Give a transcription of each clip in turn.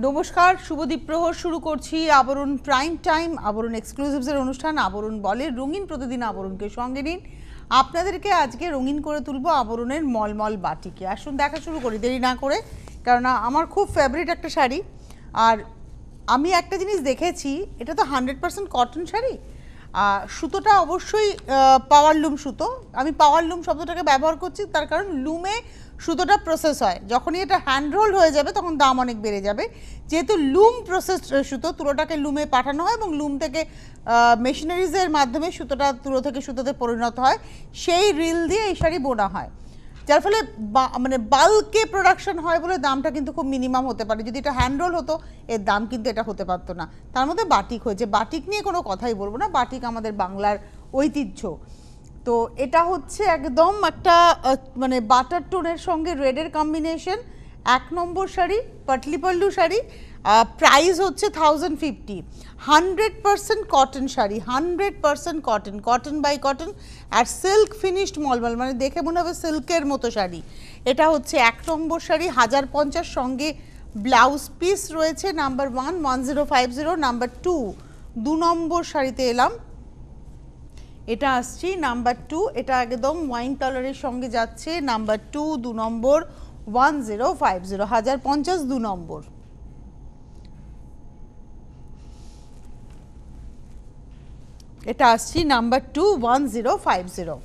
নমস্কার, শুভদীপ প্রহর শুরু করছি আবরণ প্রাইম টাইম, আবরণ এক্সক্লুসিভসের অনুষ্ঠান আবরণ বলে রঙিন প্রতিদিন আবরণকে সঙ্গে নিন। আপনাদেরকে আজকে রঙিন করে তুলবো আবরণের মলমল বাটিকে। আসুন দেখা শুরু করি দেরি না করে, কারণ আমার খুব ফেভারিট একটা শাড়ি। আর আমি একটা জিনিস দেখেছি, এটা তো 100% কটন শাড়ি, সুতোটা অবশ্যই পাওয়ার লুম সুতো। আমি পাওয়ার লুম শব্দটাকে ব্যবহার করছি তার কারণ লুমে সুতোটা প্রসেস হয়, যখনই এটা হ্যান্ড রোল হয়ে যাবে তখন দাম অনেক বেড়ে যাবে। যেহেতু লুম প্রসেস সুতো, তুলোটাকে লুমে পাঠানো হয় এবং লুম থেকে মেশিনারিজের মাধ্যমে সুতোটা তুলো থেকে সুতোতে পরিণত হয়, সেই রিল দিয়ে এই শাড়ি বোনা হয়, যার ফলে মানে বাল্কে প্রোডাকশন হয় বলে দামটা কিন্তু খুব মিনিমাম হতে পারে। যদি এটা হ্যান্ড রোল হতো এর দাম কিন্তু এটা হতে পারতো না। তার মধ্যে বাটিক হয়েছে, বাটিক নিয়ে কোনো কথাই বলবো না, বাটিক আমাদের বাংলার ঐতিহ্য। তো এটা হচ্ছে একদম একটা মানে বাটার টোনের সঙ্গে রেডের কম্বিনেশন, 1 নম্বর শাড়ি, পাটলি পল্লু শাড়ি। প্রাইস হচ্ছে 1050। 100% cotton sari, 100% cotton, cotton by cotton, আর সিল্ক ফিনিশড মলমল, মানে দেখে মনে হবে সিল্কের মতো শাড়ি। এটা হচ্ছে 1 নম্বর শাড়ি, 1050, সঙ্গে ব্লাউজ পিস রয়েছে নাম্বার 1 1050, নাম্বার 2 নম্বর শাড়িতে এলাম। এটা আসছি নাম্বার 2, এটা একদম ওয়াইন কালারের সঙ্গে যাচ্ছে, নাম্বার 2 নম্বর 1050, 1050 2 নম্বর। এটা আসছি নাম্বার 2 1050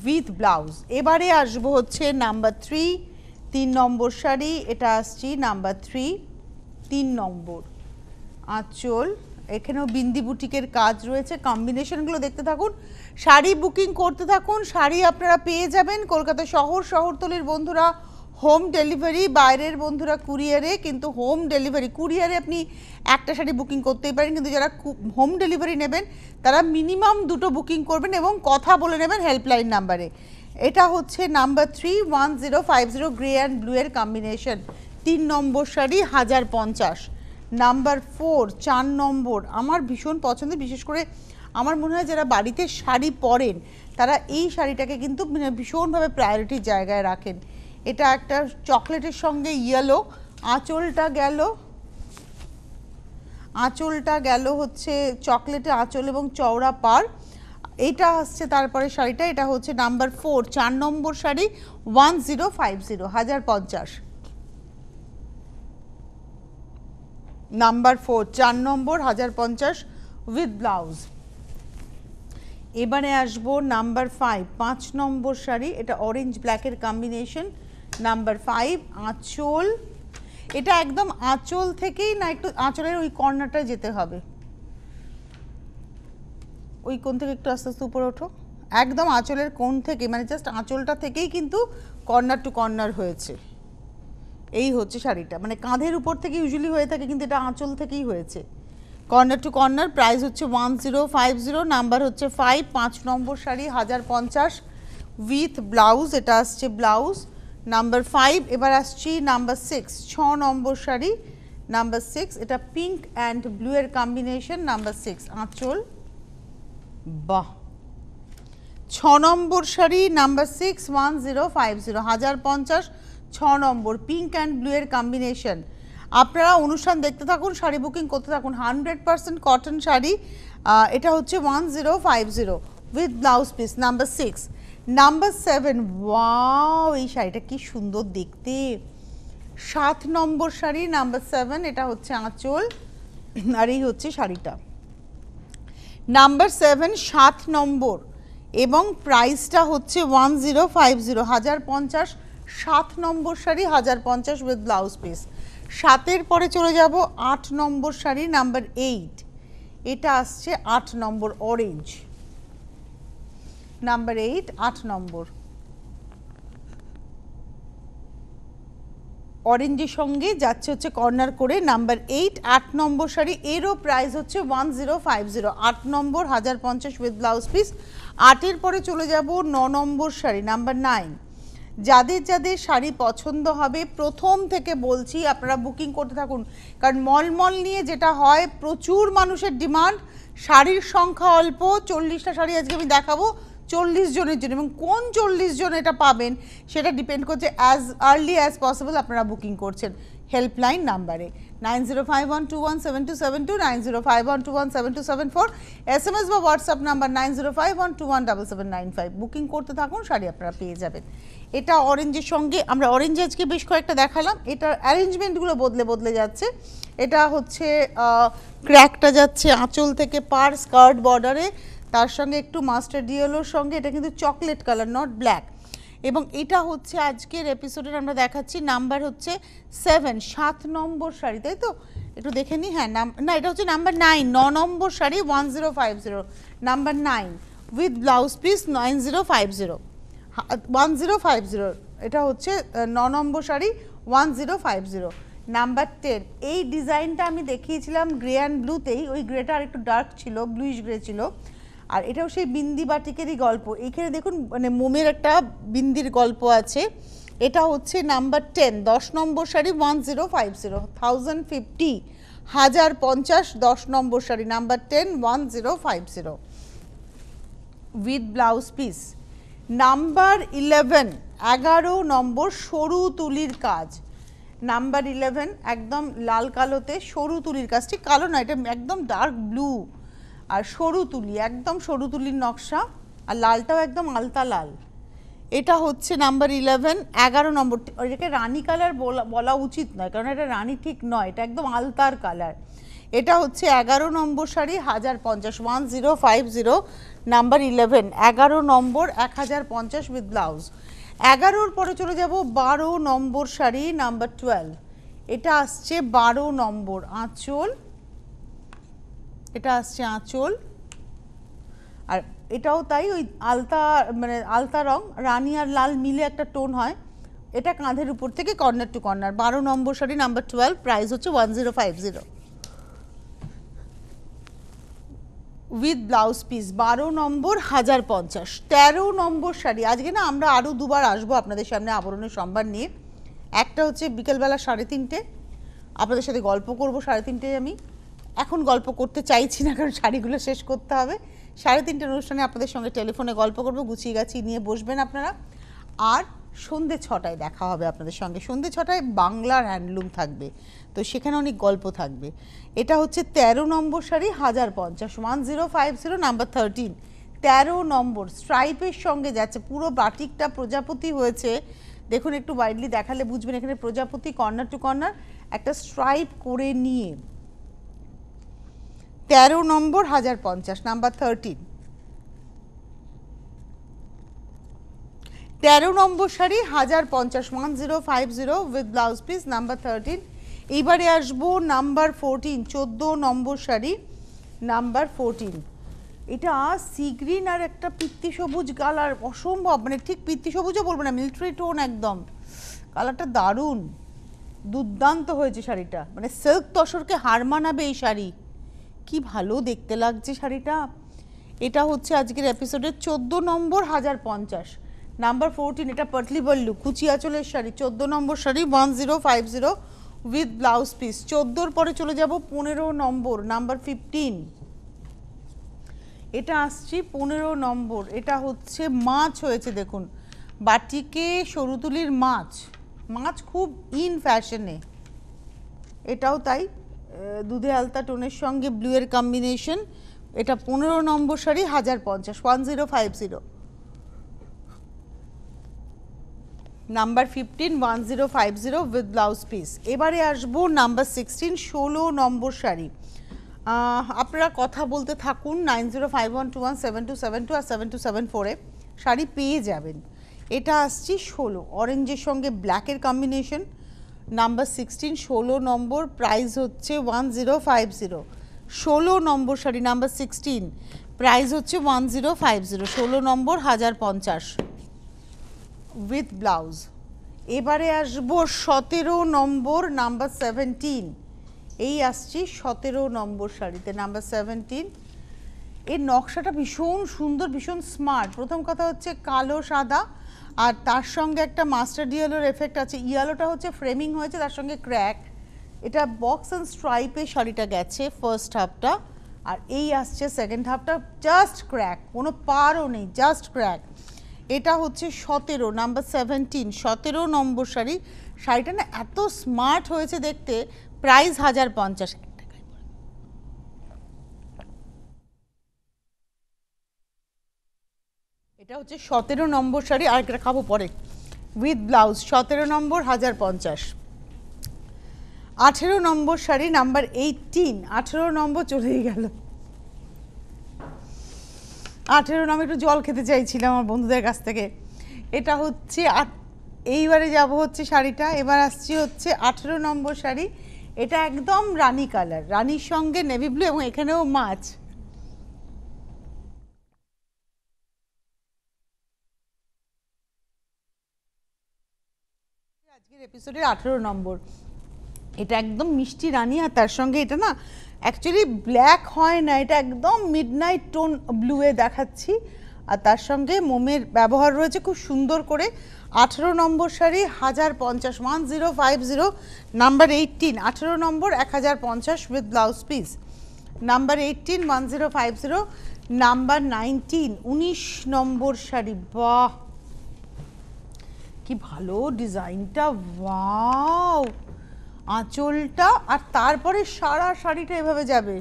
উইথ ব্লাউজ। এবারে আসবো হচ্ছে নাম্বার 3 নম্বর শাড়ি, এটা আসছি নাম্বার 3 নম্বর। আঁচল, এখানেও বিন্দি বুটিকের কাজ রয়েছে, কম্বিনেশনগুলো দেখতে থাকুন, শাড়ি বুকিং করতে থাকুন, শাড়ি আপনারা পেয়ে যাবেন। কলকাতা শহরতলির বন্ধুরা হোম ডেলিভারি, বাইরের বন্ধুরা কুরিয়ারে, কিন্তু হোম ডেলিভারি কুরিয়ারে আপনি একটা শাড়ি বুকিং করতেই পারেন, কিন্তু যারা হোম ডেলিভারি নেবেন তারা মিনিমাম 2টো বুকিং করবেন এবং কথা বলে নেবেন হেল্পলাইন নাম্বারে। এটা হচ্ছে নাম্বার 3 1050 গ্রে অ্যান্ড ব্লু এর কম্বিনেশন, 3 নম্বর শাড়ি, 1050। নাম্বার 4 নম্বর আমার ভীষণ পছন্দের, বিশেষ করে আমার মনে হয় যারা বাড়িতে শাড়ি পরেন তারা এই শাড়িটাকে কিন্তু ভীষণভাবে প্রায়োরিটির জায়গায় রাখেন। এটা একটা চকলেটের সঙ্গে ইয়েলো, আঁচলটা গেল হচ্ছে চকলেটের আঁচল এবং চওড়া পার। এটা আসছে তারপরে শাড়িটা, এটা হচ্ছে number 4 number sari, 1050, 1050। Number 4 number 1050 with blouse. এবারে আসবো নাম্বার 5 নম্বর শাড়ি, এটা অরেঞ্জ ব্ল্যাকের কম্বিনেশন, নাম্বার 5 আঁচল। এটা একদম আঁচল থেকেই না, একটু আঁচলের ওই কর্নারটা যেতে হবে, ওই কোণ থেকে একটু আস্তে আস্তে উপরে ওঠো, একদম আঁচলের কোণ থেকে, মানে জাস্ট আঁচলটা থেকেই কিন্তু কর্নার টু কর্নার হয়েছে। এই হচ্ছে শাড়িটা, মানে কাঁধের উপর থেকে ইউজুয়ালি হয়ে থাকে, কিন্তু এটা আঁচল থেকেই হয়েছে, কর্নার টু কর্নার। প্রাইস হচ্ছে 1050, নাম্বার হচ্ছে 5 নম্বর শাড়ি, 1050 উইথ ব্লাউজ। এটা আসছে ব্লাউজ, নাম্বার 5। এবার আসছি নাম্বার 6 নম্বর শাড়ি, নাম্বার 6, এটা পিঙ্ক অ্যান্ড ব্লু এর কম্বিনেশন, নাম্বার 6 আঁচল। বাহ, 6 নম্বর শাড়ি, নাম্বার 6 1050, 1050, 6 নম্বর, পিঙ্ক অ্যান্ড ব্লু এর কম্বিনেশন। আপনারা অনুষ্ঠান দেখতে থাকুন, শাড়ি বুকিং করতে থাকুন, 100% কটন শাড়ি। এটা হচ্ছে 1050 with blouse piece, number 6। Number 7, wow এই শাড়িটা কি সুন্দর দেখতে, 7 নম্বর শাড়ি, নাম্বার 7, এটা হচ্ছে আঁচল আর এই হচ্ছে শাড়িটা। নাম্বার 7 7 নম্বর এবং প্রাইসটা হচ্ছে 1050, 1050, 7 নম্বর শাড়ি, 1050 উইথ ব্লাউজ পিস। 7-এর পরে চলে যাব 8 নম্বর শাড়ি, নাম্বার 8। এটা আসছে 8 নম্বর অরেঞ্জ, নাম্বার 8 8 নম্বর অরেঞ্জের সঙ্গে যাচ্ছে হচ্ছে কর্নার করে, নাম্বার 8 নম্বর শাড়ি, এরও প্রাইস হচ্ছে 1050, 8 নম্বর 1050 উইথ ব্লাউজ পিস। 8-এর পরে চলে যাব 9 নম্বর শাড়ি, নাম্বার 9। যাদের যাদের শাড়ি পছন্দ হবে প্রথম থেকে বলছি আপনারা বুকিং করতে থাকুন, কারণ মলমল নিয়ে যেটা হয় প্রচুর মানুষের ডিমান্ড, শাড়ির সংখ্যা অল্প, 40টা শাড়ি আজকে আমি দেখাবো 40 জনের জন্য, এবং কোন 40 জন এটা পাবেন সেটা ডিপেন্ড করছে অ্যাজ আর্লি অ্যাজ পসিবল আপনারা বুকিং করছেন হেল্পলাইন নাম্বারে। 9051217272, 9051217274, SMS বা হোয়াটসঅ্যাপ নাম্বার 9051217795। বুকিং করতে থাকুন, শাড়ি আপনারা পেয়ে যাবেন। এটা অরেঞ্জের সঙ্গে, আমরা অরেঞ্জ আজকে বেশ কয়েকটা দেখালাম, এটার অ্যারেঞ্জমেন্টগুলো বদলে বদলে যাচ্ছে। এটা হচ্ছে ক্র্যাকটা যাচ্ছে আঁচল থেকে পার স্কার্ট বর্ডারে, তার সঙ্গে একটু মাস্টার্ড ইয়েলোর সঙ্গে, এটা কিন্তু চকলেট কালার, নট ব্ল্যাক। এবং এটা হচ্ছে আজকের এপিসোডের আমরা দেখাচ্ছি নাম্বার হচ্ছে 7, 7 নম্বর শাড়ি, তাই তো? একটু দেখে নিই। হ্যাঁ, না এটা হচ্ছে number 9, 9 number sari 1050, number 9 with blouse piece 9050, 1050। এটা হচ্ছে 9 নম্বর শাড়ি 1050, নাম্বার 10। এই ডিজাইনটা আমি দেখিয়েছিলাম গ্রে অ্যান্ড ব্লুতেই, ওই গ্রেটা আর একটু ডার্ক ছিল, ব্লুইশ গ্রে ছিল। আর এটাও সেই বিন্দি বাটিকেরই গল্প, এইখানে দেখুন মানে মোমের একটা বিন্দির গল্প আছে। এটা হচ্ছে number 10, 10 number sari 1050, 1050, 1050, 10 number sari number 10, 1050 with blouse piece. Number 11, 11 নম্বর সরু তুলির কাজ, নাম্বার 11 একদম লাল কালোতে সরু তুলির কাজ, ঠিক কালো না, এটা একদম ডার্ক ব্লু আর সরু তুলি, একদম সরু তুলির নকশা, আর লালটাও একদম আলতা লাল। এটা হচ্ছে নাম্বার 11, 11 নম্বর। এটাকে রানী কালার বলা উচিত নয়, কারণ এটা রানী ঠিক নয়, এটা একদম আলতার কালার। এটা হচ্ছে 11 নম্বর শাড়ি 1050, 1050, নাম্বার 11, 11 নম্বর 1050 উইথ ব্লাউজ। 11-র পরে চলে যাব 12 নম্বর শাড়ি নাম্বার 12। এটা আসছে 12 নম্বর আঁচল, এটা আসছে আঁচল, আর এটাও তাই ওই আলতা, মানে আলতা রং, রানী আর লাল মিলে একটা টোন হয়। এটা কাঁধের উপর থেকে corner to corner. 12 number sari number 12, price হচ্ছে 1050 উইথ ব্লাউজ পিস। 12 নম্বর 1050। 13 নম্বর শাড়ি, আজকে না আমরা আরও দুবার আসবো আপনাদের সামনে আবরণের সম্ভার নিয়ে। একটা হচ্ছে বিকেলবেলা 3:30, আপনাদের সাথে গল্প করব 3:30। আমি এখন গল্প করতে চাইছি না, কারণ শাড়িগুলো শেষ করতে হবে। 3:30 অনুষ্ঠানে আপনাদের সঙ্গে টেলিফোনে গল্প করব, গুছিয়ে গাছিয়ে নিয়ে বসবেন আপনারা। আর সন্ধ্যে 6টায় দেখা হবে আপনাদের সঙ্গে। সন্ধ্যে 6টায় বাংলার হ্যান্ডলুম থাকবে, তো সেখানে অনেক গল্প থাকবে। এটা হচ্ছে 13 নম্বর শাড়ি 1050, 1050, নাম্বার 13। 13 নম্বর স্ট্রাইপের সঙ্গে যাচ্ছে, পুরো বাটিকটা প্রজাপতি হয়েছে। দেখুন একটু ওয়াইডলি দেখালে বুঝবেন, এখানে প্রজাপতি কর্নার টু কর্নার একটা স্ট্রাইপ করে নিয়ে। 13 নম্বর 1050, number 13। 13 number sari 1050, 1050 with blouse piece, number 13। এইবারে আসবো নাম্বার 14, 14 নম্বর শাড়ি নাম্বার 14। এটা সি গ্রিন আর একটা পিত্তি সবুজ কালার, অসম্ভব, মানে ঠিক পিত্তি সবুজও বলবো না, মিলিটারি টোন একদম। কালারটা দারুণ, দুর্দান্ত হয়েছে শাড়িটা, মানে সিল্ক তসরকে হার মানাবে এই শাড়ি। কি ভালো দেখতে লাগছে শাড়িটা। এটা হচ্ছে আজকের এপিসোডের 14 নম্বর 1050, নাম্বার 14। এটা পাটলি বল্লু কুচি আঁচলের শাড়ি, 14 নম্বর শাড়ি 1050 উইথ ব্লাউজ পিস। 14-র পরে চলে যাব 15 নম্বর নাম্বার 15। এটা আসছি 15 নম্বর। এটা হচ্ছে মাছ হয়েছে, দেখুন বাটিকে সরুতুলির মাছ, মাছ খুব ইন ফ্যাশনে। এটাও তাই, দুধে আলতা টোনের সঙ্গে ব্লু এর কম্বিনেশন। এটা 15 নম্বর sari 1050, 1050, number 15, 1050 with blouse piece. এবারে আসবো নাম্বার 16, 16 নম্বর শাড়ি। আপনারা কথা বলতে থাকুন 9051217272 আর 7274-এ শাড়ি পেয়ে যাবেন। এটা আসছি 16, অরেঞ্জের সঙ্গে ব্ল্যাকের কম্বিনেশন, নাম্বার 16, 16 নম্বর, প্রাইস হচ্ছে 1050। 16 নম্বর শাড়ি নাম্বার 16, প্রাইস হচ্ছে 1050, 16 নম্বর 1050 উইথ ব্লাউজ। এবারে আসবো 17 নম্বর নাম্বার 17। এই আসছি 17 নম্বর শাড়িতে নাম্বার 17। এর নকশাটা ভীষণ সুন্দর, ভীষণ স্মার্ট। প্রথম কথা হচ্ছে কালো সাদা, আর তার সঙ্গে একটা মাস্টার্ড ইয়েলোর এফেক্ট আছে। ইয়েলোটা হচ্ছে ফ্রেমিং হয়েছে, তার সঙ্গে ক্র্যাক। এটা বক্স অ্যান্ড স্ট্রাইপে শাড়িটা গেছে ফার্স্ট হাফটা, আর এই আসছে সেকেন্ড হাফটা জাস্ট ক্র্যাক, কোনো পারও নেই, জাস্ট ক্র্যাক। এটা হচ্ছে 17 নাম্বার 17, 17 নম্বর শাড়ি। শাড়িটা না এত স্মার্ট হয়েছে দেখতে, প্রাইস 1050। এটা হচ্ছে 17 নম্বর শাড়ি, আর একটা খাবো পরে, উইথ ব্লাউজ। 17 নম্বর 1050। 18 নম্বর শাড়ি নাম্বার 18, 18 নম্বর চলেই গেল। 18 নম্বর, একটু জল খেতে চাইছিলাম আমার বন্ধুদের কাছ থেকে। এটা হচ্ছে এইবারে যাব হচ্ছে শাড়িটা, এবার আসছি হচ্ছে 18 নম্বর শাড়ি। এটা একদম রানী কালার, রানীর সঙ্গে নেভি ব্লু, এবং এখানেও মাছ। আজকের এপিসোডের 18 নম্বর, এটা একদম মিষ্টি রানী, আর তার সঙ্গে এটা না অ্যাকচুয়ালি ব্ল্যাক হয় না, এটা একদম মিডনাইট টোন ব্লুয়ে দেখাচ্ছি, আর তার সঙ্গে মোমের ব্যবহার রয়েছে খুব সুন্দর করে। 18 নম্বর শাড়ি 1050, 1050, নাম্বার 18, 18 নম্বর 1050 with blouse piece. Number 18 1050। Number 19, 19 নম্বর শাড়ি। বাহ কি ভালো ডিজাইনটা, ওয়াও! আঁচলটা আর তারপরে সারা শাড়িটা এভাবে যাবে।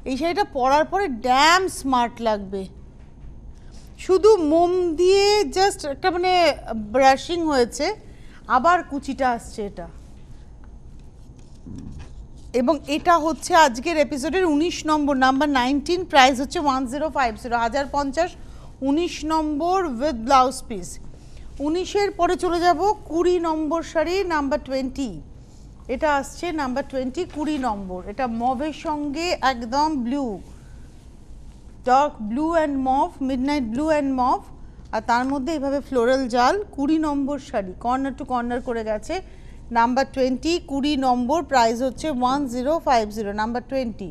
এই শাড়িটা পরার পরে ড্যাম স্মার্ট লাগবে। শুধু মোম দিয়ে জাস্ট একটা মানে ব্রাশিং হয়েছে, আবার কুচিটা আসছে এটা। এবং এটা হচ্ছে আজকের এপিসোডের 19 নম্বর, নাম্বার 19, প্রাইস হচ্ছে 1050, 1050, 19 নম্বর উইথ ব্লাউজ পিস। 19-এর পরে চলে যাব 20 নম্বর শাড়ি, নাম্বার 20। এটা আসছে নাম্বার 20, 20 নম্বর। এটা মভের সঙ্গে একদম blue, dark blue and mauve, midnight blue and mauve, আর তার মধ্যে এইভাবে ফ্লোরাল জাল। 20 নম্বর শাড়ি, কর্নার টু কর্নার করে গেছে। নাম্বার 20, 20 নম্বর, প্রাইস হচ্ছে 1050, নাম্বার 20।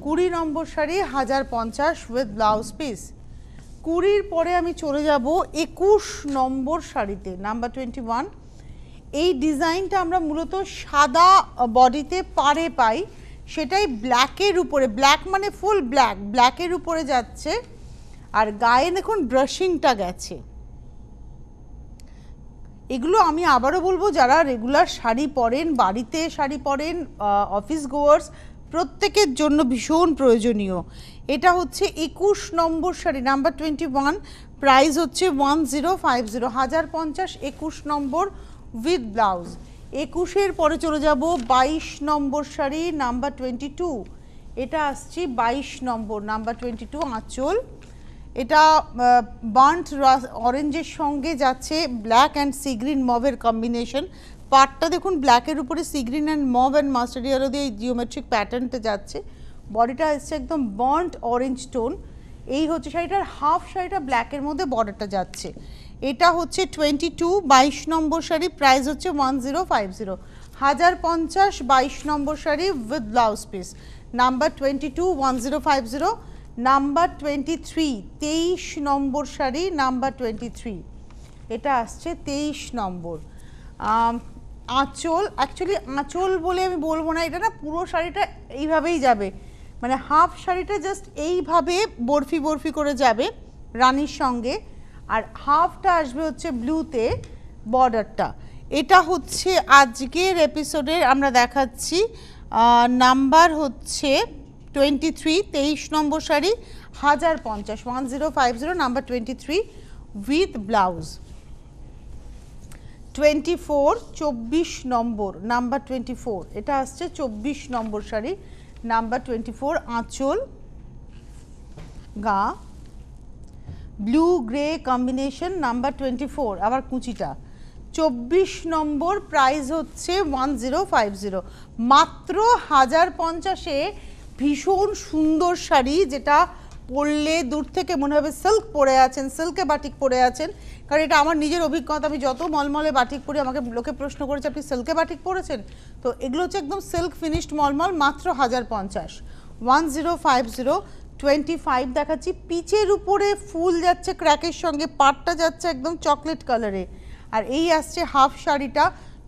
20 নম্বর শাড়ি 1050 উইথ ব্লাউজ পিস। 20-র পরে আমি চলে যাব 21 নম্বর শাড়িতে, নাম্বার 21। এই ডিজাইনটা আমরা মূলত সাদা বডিতে পাড়ে পাই, সেটাই ব্ল্যাকের উপরে, ব্ল্যাক মানে ফুল ব্ল্যাক, ব্ল্যাকের উপরে যাচ্ছে, আর গায়ে দেখুন ব্রাশিংটা গেছে। এগুলো আমি আবারও বলবো, যারা রেগুলার শাড়ি পরেন, বাড়িতে শাড়ি পরেন, অফিস গোয়ার্স, প্রত্যেকের জন্য ভীষণ প্রয়োজনীয়। এটা হচ্ছে 21 নম্বর শাড়ি, নাম্বার 21, প্রাইস হচ্ছে 1050, 1050, 21 নম্বর উইথ ব্লাউজ। 21-এর পরে চলে যাব 22 নম্বর শাড়ি, নাম্বার 22। এটা আসছি 22 নম্বর, নাম্বার 22, আঁচল। এটা বার্ন্ট অরেঞ্জের সঙ্গে যাচ্ছে ব্ল্যাক অ্যান্ড সি গ্রিন মভের কম্বিনেশন। পার্টটা দেখুন ব্ল্যাকের উপরে sea green and mauve and mustard yellow দিয়ে জিওমেট্রিক প্যাটার্নটা যাচ্ছে। বডিটা এসছে একদম বার্ন্ট অরেঞ্জ টোন। এই হচ্ছে শাড়িটার হাফ, শাড়িটা ব্ল্যাকের মধ্যে বর্ডারটা যাচ্ছে। এটা হচ্ছে 22, 22 নম্বর শাড়ি, প্রাইস হচ্ছে 1050, 1050, 22 নম্বর sari with blouse piece. Number 22, 1050। Number 23, 23 নম্বর শাড়ি, নাম্বার 23। এটা আসছে 23 নম্বর। আঁচল, অ্যাকচুয়ালি আঁচল বলে আমি বলবো না, এটা না পুরো শাড়িটা এইভাবেই যাবে, মানে হাফ শাড়িটা জাস্ট এইভাবে বরফি বরফি করে যাবে রানীর সঙ্গে, আর হাফটা আসবে হচ্ছে ব্লুতে বর্ডারটা। এটা হচ্ছে আজকের এপিসোডের আমরা দেখাচ্ছি নাম্বার হচ্ছে 23, 23 নম্বর শাড়ি 1050, 1050, নাম্বার 23 উইথ ব্লাউজ। 24, 24 নম্বর, নাম্বার 24। এটা আসছে 24 নম্বর শাড়ি, নাম্বার 24, আঁচল, গা ব্লু গ্রে কম্বিনেশন, নাম্বার 24, আবার কুচিটা। 24 নম্বর, প্রাইস হচ্ছে 1050, মাত্র 1050-এ ভীষণ সুন্দর শাড়ি, যেটা পরলে দূর থেকে মনে হবে সিল্ক পরে আছেন, সিল্কে বাটিক পরে আছেন। কারণ এটা আমার নিজের অভিজ্ঞতা, আমি যত মলমলে বাটিক পরি আমাকে লোকে প্রশ্ন করেছে আপনি সিল্কে বাটিক পরেছেন, তো এগুলো হচ্ছে একদম সিল্ক ফিনিশড মলমল, মাত্র 1050, 1050। 25 দেখাচ্ছি, পিচের উপরে ফুল যাচ্ছে ক্র্যাকের সঙ্গে, পাটটা যাচ্ছে একদম চকলেট কালারে, আর এই আসছে হাফ শাড়িটা।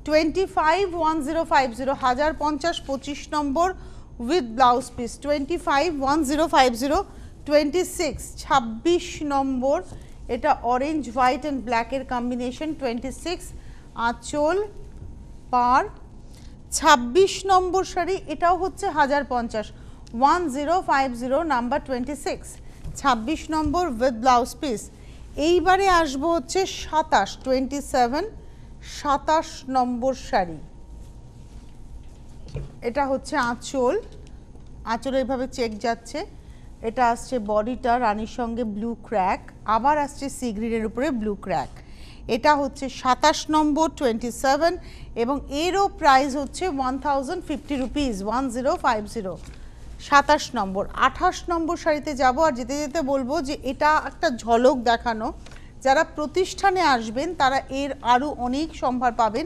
25, 1050, 1050, 25 নম্বর উইথ ব্লাউজ পিস। 25, 1050, 26, 26 নম্বর। এটা অরেঞ্জ হোয়াইট অ্যান্ড ব্ল্যাকের কম্বিনেশন 26 আঁচল পার। 26 নম্বর শাড়ি, এটাও হচ্ছে 1050 1050 number 26 26 number with blouse piece. এইবারে আসবো হচ্ছে 27 নম্বর শাড়ি। এটা হচ্ছে আঁচল, আঁচল এইভাবে চেক যাচ্ছে। এটা আসছে বডিটা রানীর সঙ্গে ব্লু ক্র্যাক, আবার আসছে সি গ্রিনের উপরে ব্লু ক্র্যাক। এটা হচ্ছে 27 নম্বর 27 এবং এরও প্রাইস হচ্ছে 1050 রুপিস 1050। 27 নম্বর। 28 নম্বর শাড়িতে যাব, আর যেতে যেতে বলবো যে এটা একটা ঝলক দেখানো, যারা প্রতিষ্ঠানে আসবেন তারা এর আরও অনেক সম্ভার পাবেন,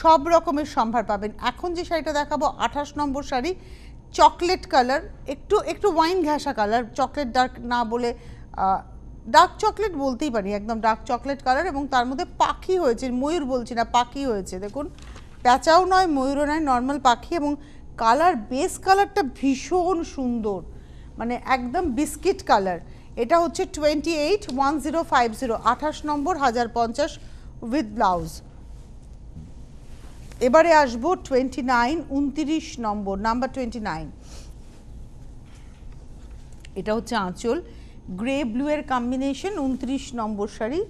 সব রকমের সম্ভার পাবেন। এখন যে শাড়িটা দেখাবো 28 নম্বর শাড়ি, চকলেট কালার, একটু ওয়াইন ঘাসা কালার, চকলেট ডার্ক না বলে ডার্ক চকলেট বলতেই পারি, একদম ডার্ক চকলেট কালার, এবং তার মধ্যে পাখি হয়েছে, ময়ূর বলছি না, পাখি হয়েছে। দেখুন প্যাঁচাও নয় ময়ূরও নয়, নর্মাল পাখি, এবং কালার বেস কালারটা ভীষণ সুন্দর, মানে একদম বিস্কিট কালার। এটা হচ্ছে 28 1050 28 নম্বর 1050 উইথ ব্লাউজ। এবারে আসবো 29 নম্বর নাম্বার 29। এটা হচ্ছে আঁচল, গ্রে ব্লু এর কম্বিনেশন 29 নম্বর শাড়ি,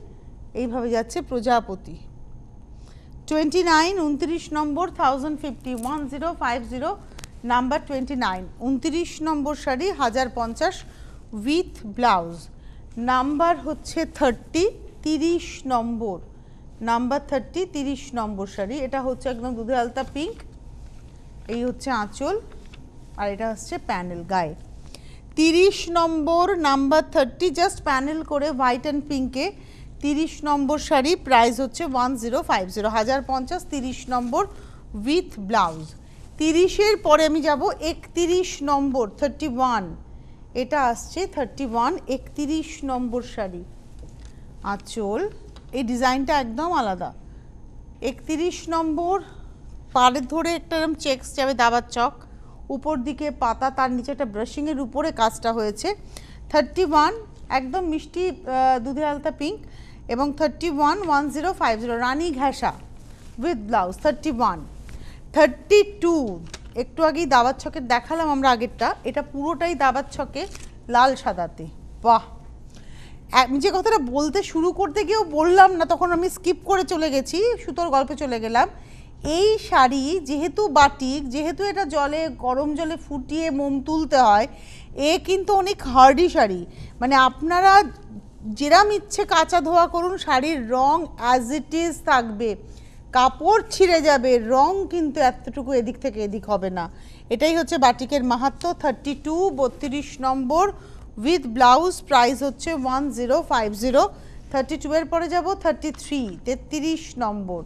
এইভাবে যাচ্ছে প্রজাপতি। 29 29 নম্বর 1050 1050 number 29 29 number sari 1050 with blouse. Number হচ্ছে 30 নম্বর নাম্বার 30 নম্বর শাড়ি। এটা হচ্ছে একদম দুধে আলতা পিঙ্ক, এই হচ্ছে আঁচল, আর এটা হচ্ছে প্যানেল গায়ে। 30 নম্বর নাম্বার 30 জাস্ট প্যানেল করে হোয়াইট অ্যান্ড পিঙ্কে। 30 নম্বর শাড়ি, প্রাইস হচ্ছে 1050 1050 30 নম্বর উইথ ব্লাউজ। 30-এর পরে আমি যাব 31 নম্বর 31, এটা আসছে 31 31 নম্বর শাড়ি, আঁচল, এই ডিজাইনটা একদম আলাদা। 31 নম্বর পাড়ে ধরে একটা এরকম চেকস যাবে দাবার চক, উপর দিকে পাতা, তার নিচে একটা ব্রাশিংয়ের উপরে কাজটা হয়েছে। 31 একদম মিষ্টি দুধে আলতা পিঙ্ক, এবং 31 1050 রানী ঘাসা উইথ ব্লাউজ। 31 32 একটু আগেই দাবার ছকের দেখালাম আমরা আগেরটা, এটা পুরোটাই দাবার ছকে লাল সাদাতে। বাহ, আমি যে কথাটা বলতে শুরু করতে গিয়েও বললাম না, তখন আমি স্কিপ করে চলে গেছি, সুতোর গল্পে চলে গেলাম। এই শাড়ি যেহেতু বাটিক, যেহেতু এটা জলে গরম জলে ফুটিয়ে মোম তুলতে হয়, এ কিন্তু অনেক হার্ডি শাড়ি, মানে আপনারা যেরাম ইচ্ছে কাঁচা ধোয়া করুন, শাড়ির রং অ্যাজ ইট ইজ থাকবে, কাপড় ছিঁড়ে যাবে, রং কিন্তু এতটুকু এদিক থেকে এদিক হবে না। এটাই হচ্ছে বাটিকের মাহাত্ম্য। 32 32 নম্বর উইথ ব্লাউজ, প্রাইস হচ্ছে 1050। 32-এর পরে যাব 33 33 নম্বর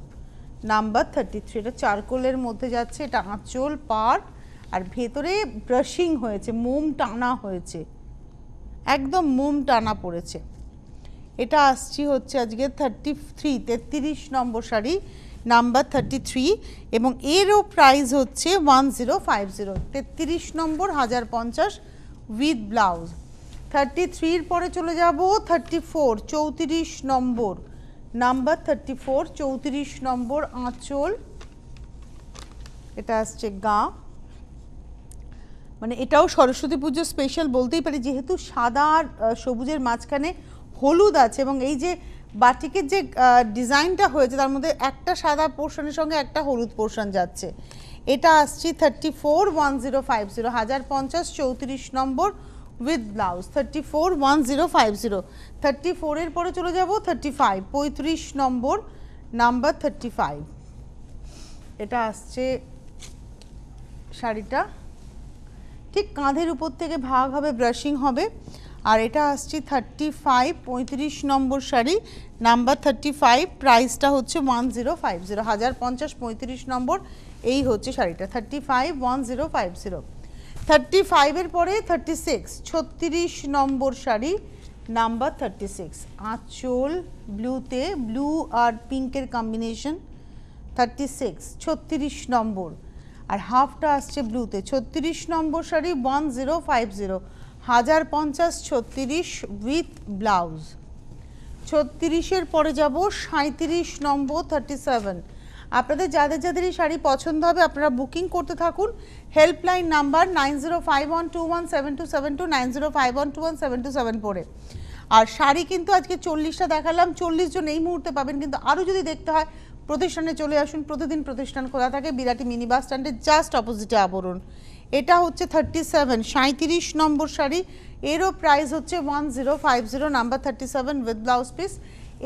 নাম্বার 33, এটা চারকোলের মধ্যে যাচ্ছে, এটা আঁচল পাড়, আর ভেতরে ব্রাশিং হয়েছে, মোম টানা হয়েছে, একদম মোম টানা পড়েছে। এটা আসছি হচ্ছে আজকে 33 নম্বর শাড়ি নাম্বার 33, এবং এরও প্রাইস হচ্ছে 1050 33 নম্বর 1050 উইথ ব্লাউজ। 33-এর পরে চলে যাব 34 34 নম্বর নাম্বার 34 34 নম্বর আঁচল, এটা আসছে গা, মানে এটাও সরস্বতী পুজো স্পেশাল বলতেই পারি, যেহেতু সাদা আর সবুজের মাঝখানে হলুদ আছে, এবং এই যে বাটিকের যে ডিজাইনটা হয়েছে তার মধ্যে একটা সাদা পোর্শনের সঙ্গে একটা হলুদ পোর্শন যাচ্ছে। এটা আসছি 34 1050 1050 34 নম্বর উইথ ব্লাউজ। 34 1050। 34-এর পরে চলে যাব 35 35 নম্বর নাম্বার 35, এটা আসছে শাড়িটা ঠিক কাঁধের উপর থেকে ভাগ হবে, ব্রাশিং হবে, আর এটা আসছে 35 35 নম্বর শাড়ি নাম্বার 35, প্রাইসটা হচ্ছে 1050 1050 35 নম্বর, এই হচ্ছে শাড়িটা 35 1050। 35-এর পরে 36 36 নম্বর শাড়ি নাম্বার 36, আঁচল ব্লুতে, ব্লু আর পিঙ্কের কম্বিনেশন, 36 36 নম্বর, আর হাফটা আসছে ব্লুতে। 36 নম্বর শাড়ি 1050 1050 36 উইথ ব্লাউজ। 36-এর পরে যাব 37 নম্বর 37। আপনাদের যাদের যাদের এই শাড়ি পছন্দ হবে আপনারা বুকিং করতে থাকুন। হেল্পলাইন নাম্বার 9051217272 9051217274 পরে। আর শাড়ি কিন্তু আজকে 40টা দেখালাম, 40 জন এই মুহূর্তে পাবেন, কিন্তু আরও যদি দেখতে হয় প্রতিষ্ঠানে চলে আসুন। প্রতিদিন প্রতিষ্ঠান খোলা থাকে, বিরাটি মিনি বাস স্ট্যান্ডের জাস্ট অপোজিটে আবরণ। এটা হচ্ছে 37 37 নম্বর শাড়ি, এরও প্রাইস হচ্ছে 1050 নাম্বার 37 উইথ ব্লাউজ পিস।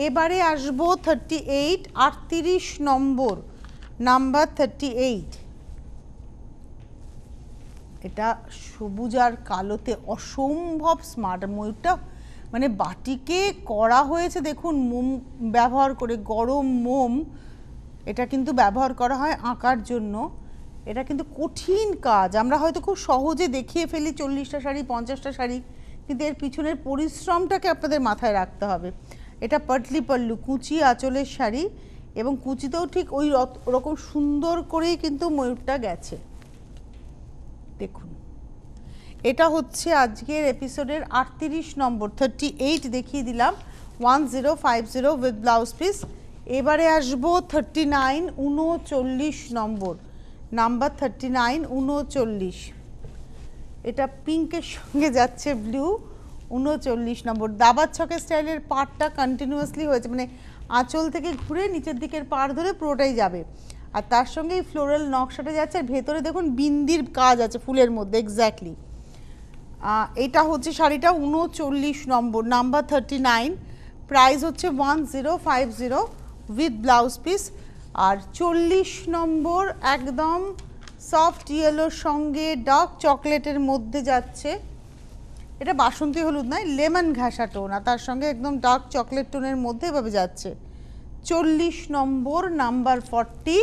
এবারে আসবো 38 38 নম্বর নাম্বার 38। এটা সবুজ আর কালোতে অসম্ভব স্মার্ট। ময়ূরটা মানে বাটিকে করা হয়েছে দেখুন মোম ব্যবহার করে, গরম মোম এটা কিন্তু ব্যবহার করা হয় আঁকার জন্য। এটা কিন্তু কঠিন কাজ, আমরা হয়তো খুব সহজে দেখিয়ে ফেলি 40টা শাড়ি 50টা শাড়ি, কিন্তু এর পিছনের পরিশ্রমটাকে আপনাদের মাথায় রাখতে হবে। এটা পাটলি পল্লু, কুচি আঁচলের শাড়ি, এবং কুচিতেও ঠিক ওই রকম সুন্দর করেই কিন্তু ময়ূরটা গেছে দেখুন। এটা হচ্ছে আজকের এপিসোডের 38 নম্বর 38 দেখিয়ে দিলাম 1050 উইথ ব্লাউজ পিস। এবারে আসবো 39 39 নম্বর নাম্বার 39 39। এটা পিঙ্কের সঙ্গে যাচ্ছে ব্লু 39 নম্বর। দাবার ছকের স্টাইলের পাড়টা কন্টিনিউয়াসলি হয়েছে, মানে আঁচল থেকে ঘুরে নিচের দিকের পাড় ধরে পুরোটাই যাবে, আর তার সঙ্গে এই ফ্লোরাল নকশাটা যাচ্ছে, আর ভেতরে দেখুন বিন্দির কাজ আছে ফুলের মধ্যে এক্স্যাক্টলি। এটা হচ্ছে শাড়িটা 39 নম্বর নাম্বার 39, প্রাইস হচ্ছে 1050 উইথ ব্লাউজ পিস। আর 40 নম্বর একদম সফট ইয়েলোর সঙ্গে ডার্ক চকলেটের মধ্যে যাচ্ছে, এটা বাসন্তী হলুদ নয়, লেমন ঘাসা টোন, আর তার সঙ্গে একদম ডার্ক চকলেট টোনের মধ্যে এভাবে যাচ্ছে। 40 নম্বর নাম্বার 40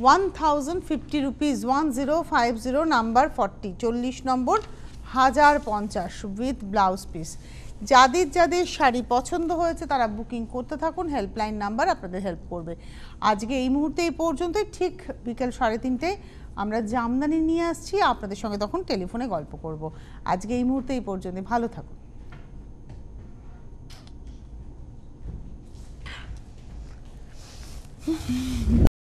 1050 রুপিস 1050 নাম্বার 40 40 নম্বর 1050 উইথ ব্লাউজ পিস। যাদের যাদের শাড়ি পছন্দ হয়েছে তারা বুকিং করতে থাকুন, হেল্পলাইন নাম্বার আপনাদের হেল্প করবে। আজকে এই মুহূর্তে এই পর্যন্তই, ঠিক বিকেল 3:30 আমরা জামদানি নিয়ে আসছি, আপনাদের সঙ্গে তখন টেলিফোনে গল্প করব। আজকে এই মুহূর্তে এই পর্যন্তই, ভালো থাকুন।